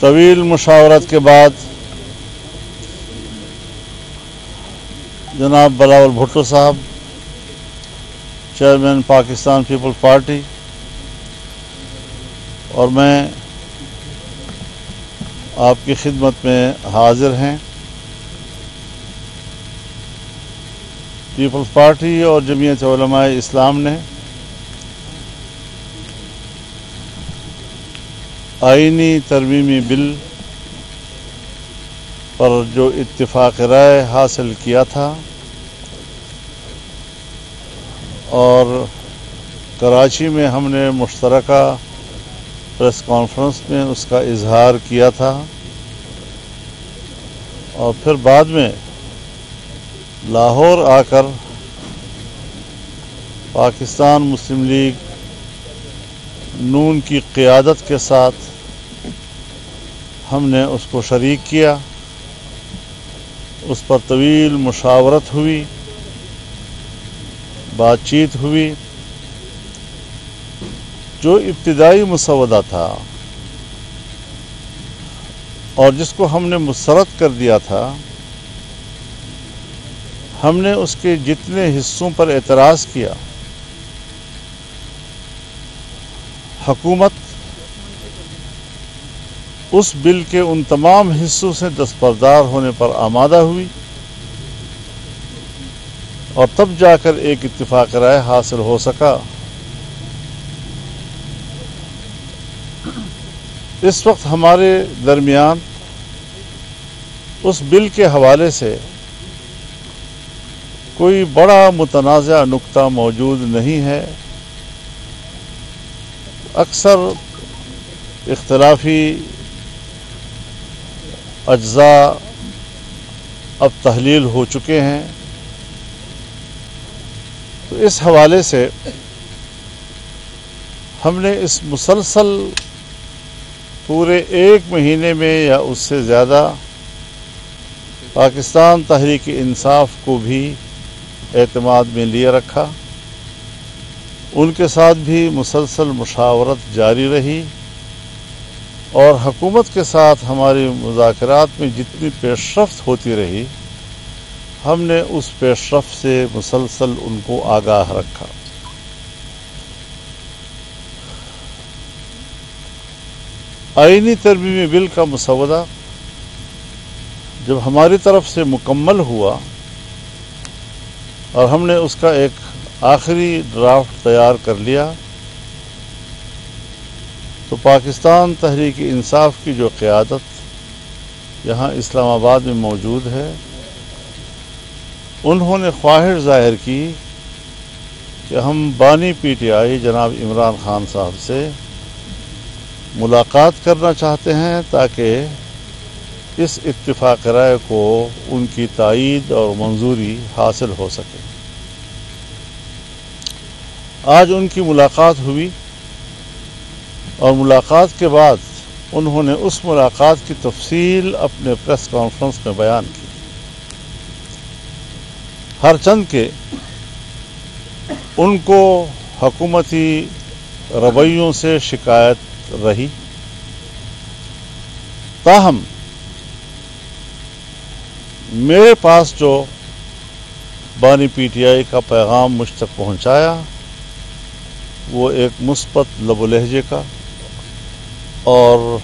طویل مشاورت کے بعد جناب بلاول بھٹو صاحب چیئرمین پاکستان پیپل پارٹی اور میں آپ کی خدمت میں حاضر ہیں۔ پیپلز پارٹی اور جمعیت علماء اسلام نے آئینی ترمیمی بل پر جو اتفاق رائے حاصل کیا تھا اور کراچی میں ہم نے مشترکہ پریس کانفرنس میں اس کا اظہار کیا تھا اور پھر بعد میں لاہور آ کر پاکستان مسلم لیگ نون کی قیادت کے ساتھ ہم نے اس کو شریک کیا، اس پر طویل مشاورت ہوئی، بات چیت ہوئی۔ جو ابتدائی مسودہ تھا اور جس کو ہم نے مسترد کر دیا تھا، ہم نے اس کے جتنے حصوں پر اعتراض کیا، حکومت اس بل کے ان تمام حصوں سے دستبردار ہونے پر آمادہ ہوئی اور تب جا کر ایک اتفاق رائے حاصل ہو سکا۔ اس وقت ہمارے درمیان اس بل کے حوالے سے کوئی بڑا متنازع نقطہ موجود نہیں ہے۔ اکثر اختلافی اجزاء اب تحلیل ہو چکے ہیں، تو اس حوالے سے ہم نے اس مسلسل پورے ایک مہینے میں یا اس سے زیادہ پاکستان تحریک انصاف کو بھی اعتماد میں لیے رکھا، ان کے ساتھ بھی مسلسل مشاورت جاری رہی اور حکومت کے ساتھ ہماری مذاکرات میں جتنی پیش رفت ہوتی رہی، ہم نے اس پیش رفت سے مسلسل ان کو آگاہ رکھا۔ آئینی ترمیمی بل کا مسودہ جب ہماری طرف سے مکمل ہوا اور ہم نے اس کا ایک آخری ڈرافٹ تیار کر لیا، تو پاکستان تحریک انصاف کی جو قیادت یہاں اسلام آباد میں موجود ہے، انہوں نے خواہش ظاہر کی کہ ہم بانی پی ٹی آئی جناب عمران خان صاحب سے ملاقات کرنا چاہتے ہیں تاکہ اس اتفاق رائے کو ان کی تائید اور منظوری حاصل ہو سکے۔ آج ان کی ملاقات ہوئی اور ملاقات کے بعد انہوں نے اس ملاقات کی تفصیل اپنے پریس کانفرنس میں بیان کی۔ ہر چند کہ ان کو حکومتی رویوں سے شکایت رہی، تاہم میرے پاس جو بانی پی ٹی آئی کا پیغام مجھ تک پہنچایا وہ ایک مثبت لب و لہجے کا اور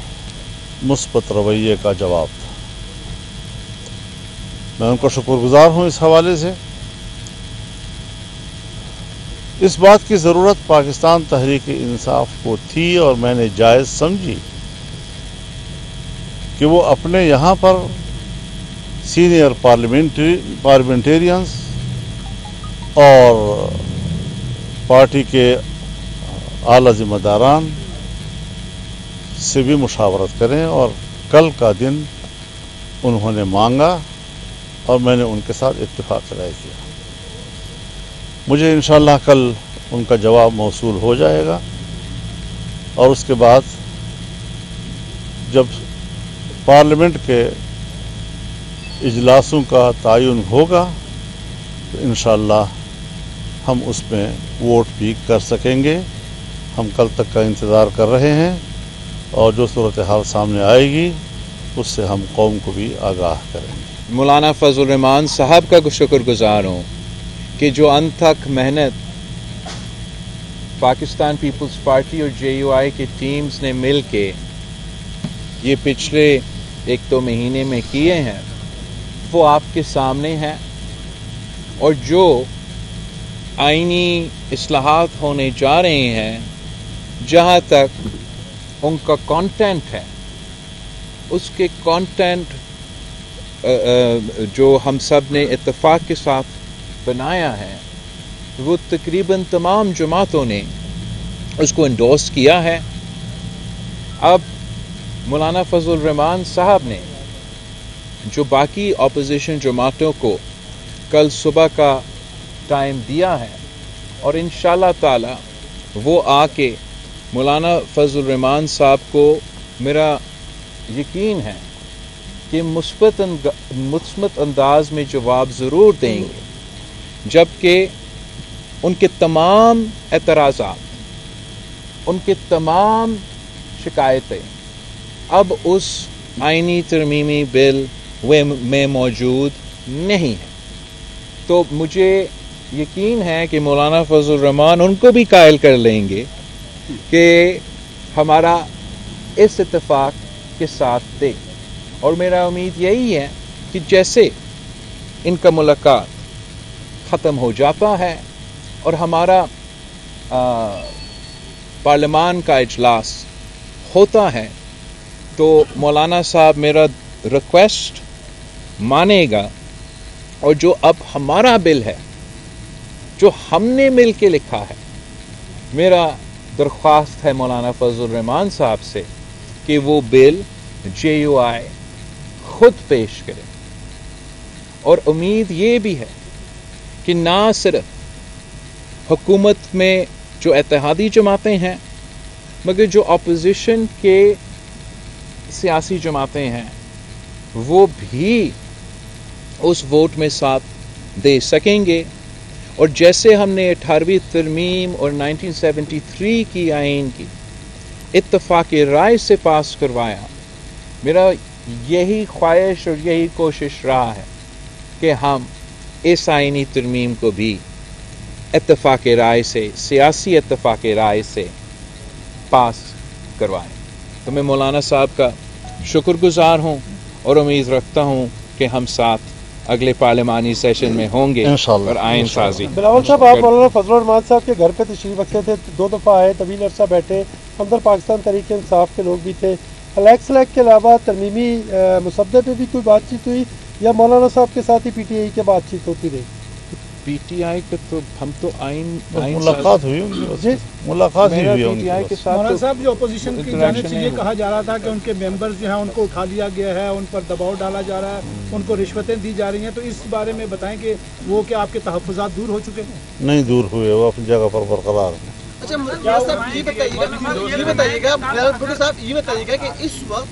مثبت رویے کا جواب تھا۔ میں ان کو شکر گزار ہوں اس حوالے سے۔ اس بات کی ضرورت پاکستان تحریک انصاف کو تھی اور میں نے جائز سمجھی کہ وہ اپنے یہاں پر سینئر پارلیمنٹیرینز اور پارٹی کے اعلیٰ ذمہ داران سے بھی مشاورت کریں، اور کل کا دن انہوں نے مانگا اور میں نے ان کے ساتھ اتفاق رائے کیا۔ مجھے انشاءاللہ کل ان کا جواب موصول ہو جائے گا اور اس کے بعد جب پارلیمنٹ کے اجلاسوں کا تعین ہوگا تو انشاءاللہ ہم اس میں ووٹ بھی کر سکیں گے۔ ہم کل تک کا انتظار کر رہے ہیں اور جو صورتحال سامنے آئے گی اس سے ہم قوم کو بھی آگاہ کریں گے۔ مولانا فضل الرحمان صاحب کا شکر گزار ہوں کہ جو ان تک محنت پاکستان پیپلز پارٹی اور JUI کی ٹیمز نے مل کے یہ پچھلے 1-2 مہینے میں کیے ہیں وہ آپ کے سامنے ہیں، اور جو آئینی اصلاحات ہونے جا رہے ہیں جہاں تک ان کا کانٹینٹ ہے، اس کے کانٹینٹ جو ہم سب نے اتفاق کے ساتھ بنایا ہے وہ تقریباً تمام جماعتوں نے اس کو انڈورس کیا ہے۔ اب مولانا فضل الرحمان صاحب نے جو باقی اپوزیشن جماعتوں کو کل صبح کا ٹائم دیا ہے، اور انشاءاللہ تعالی وہ آ کے مولانا فضل الرحمان صاحب کو میرا یقین ہے کہ مثبت انداز میں جواب ضرور دیں گے، جبکہ ان کے تمام اعتراضات، ان کے تمام شکایتیں اب اس آئینی ترمیمی بل میں موجود نہیں ہیں۔ تو مجھے یقین ہے کہ مولانا فضل الرحمان ان کو بھی قائل کر لیں گے کہ ہمارا اس اتفاق کے ساتھ دے، اور میرا امید یہی ہے کہ جیسے ان کا ملاقات ختم ہو جاتا ہے اور ہمارا پارلیمان کا اجلاس ہوتا ہے تو مولانا صاحب میرا ریکویسٹ مانے گا، اور جو اب ہمارا بل ہے جو ہم نے مل کے لکھا ہے، میرا درخواست ہے مولانا فضل الرحمان صاحب سے کہ وہ بل JUI خود پیش کرے، اور امید یہ بھی ہے کہ نہ صرف حکومت میں جو اتحادی جماعتیں ہیں مگر جو اپوزیشن کے سیاسی جماعتیں ہیں وہ بھی اس ووٹ میں ساتھ دے سکیں گے، اور جیسے ہم نے 18ویں ترمیم اور 1973 کی آئین کی اتفاق رائے سے پاس کروایا، میرا یہی خواہش اور یہی کوشش رہا ہے کہ ہم اس آئینی ترمیم کو بھی اتفاق رائے سے، سیاسی اتفاق رائے سے پاس کروائیں۔ تو میں مولانا صاحب کا شکر گزار ہوں اور امید رکھتا ہوں کہ ہم ساتھ اگلے پارلیمانی سیشن میں ہوں گے اور آئین سازی۔ بلاول صاحب، آپ مولانا فضل الرحمان صاحب کے گھر پہ تشریف رکھتے تھے، 2 دفعہ آئے، طویل عرصہ بیٹھے، اندر پاکستان تحریک انصاف کے لوگ بھی تھے، الیکس کے علاوہ ترمیمی مسودے پہ بھی کوئی بات چیت ہوئی یا مولانا صاحب کے ساتھ ہی PTI کے بات چیت ہوتی رہی؟ PTI کا تو ہم تو آئین ملاقات ہوئی جی، ملاقات ہی ہوئی PTI کے ساتھ۔ مولانا صاحب، جو اپوزیشن کی جانب سے یہ کہا جا رہا تھا کہ ان کے ممبرز جو ہیں ان کو اٹھا لیا گیا ہے، ان پر دباؤ ڈالا جا رہا ہے، ان کو رشوتیں دی جا رہی ہیں، تو اس بارے میں بتائیں کہ وہ کیا آپ کے تحفظات دور ہو چکے ہیں؟ نہیں دور ہوئے، وہ اپنی جگہ پر برقرار ہیں۔ اچھا مولانا صاحب، یہ بتائیے گا کہ اس وقت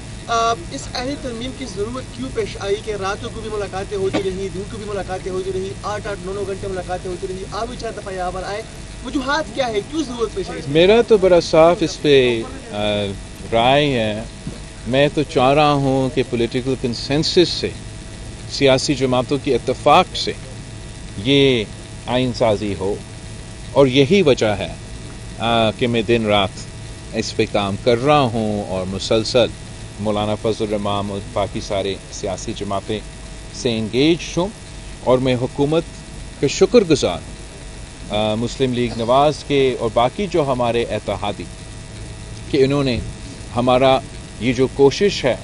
اس آئینی ترمیم کی ضرورت کیوں پیش آئی کہ راتوں کو بھی ملاقاتیں ہوتی رہی، دن کو بھی ملاقاتیں ہوتی رہی، 8-8 9-9 گھنٹے ملاقاتیں ہوتی رہی، آپ بھی 4 دفعہ یہاں پر آئے، وجوہات کیا ہے، کیوں ضرورت پیش آئی؟ میرا تو بڑا صاف اس پہ رائے ہے۔ میں تو چاہ رہا ہوں کہ پولیٹیکل کنسنسس سے، سیاسی جماعتوں کی اتفاق سے یہ آئین سازی ہو، اور یہی وجہ ہے کہ میں دن رات اس پہ کام کر رہا ہوں اور مسلسل مولانا فضل الرحمان اور باقی سارے سیاسی جماعتیں سے انگیج ہوں، اور میں حکومت کا شکر گزار ہوں، مسلم لیگ نواز کے اور باقی جو ہمارے اتحادی، کہ انہوں نے ہمارا یہ جو کوشش ہے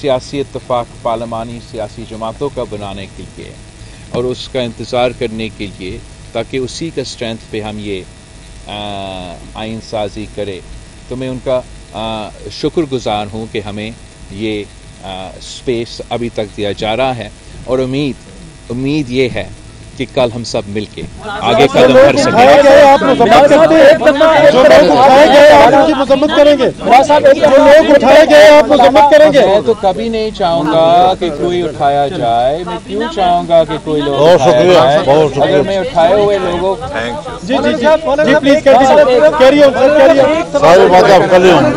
سیاسی اتفاق پارلیمانی سیاسی جماعتوں کا بنانے کے لیے اور اس کا انتظار کرنے کے لیے، تاکہ اسی کا اسٹرینتھ پہ ہم یہ آئین سازی کرے، تو میں ان کا شکر گزار ہوں کہ ہمیں یہ اسپیس ابھی تک دیا جا رہا ہے، اور امید یہ ہے کہ کل ہم سب مل کے آگے قدم بڑھ سکیں۔ آپ مذمت کرتے ہیں، جو لوگ اٹھائے گئے آپ ان کی مذمت کریں گے، جو لوگ اٹھائے گئے آپ مذمت کریں گے؟ میں تو کبھی نہیں چاہوں گا کہ کوئی اٹھایا جائے، میں کیوں چاہوں گا کہ کوئی لوگ بہت اٹھایا شکریہ، جائے؟ بہت شکریہ۔ اگر میں اٹھائے ہوئے لوگوں جی جی جی جی، پلیز کیری آن۔ ساری باتیں آپ کل ہی ہوں گی۔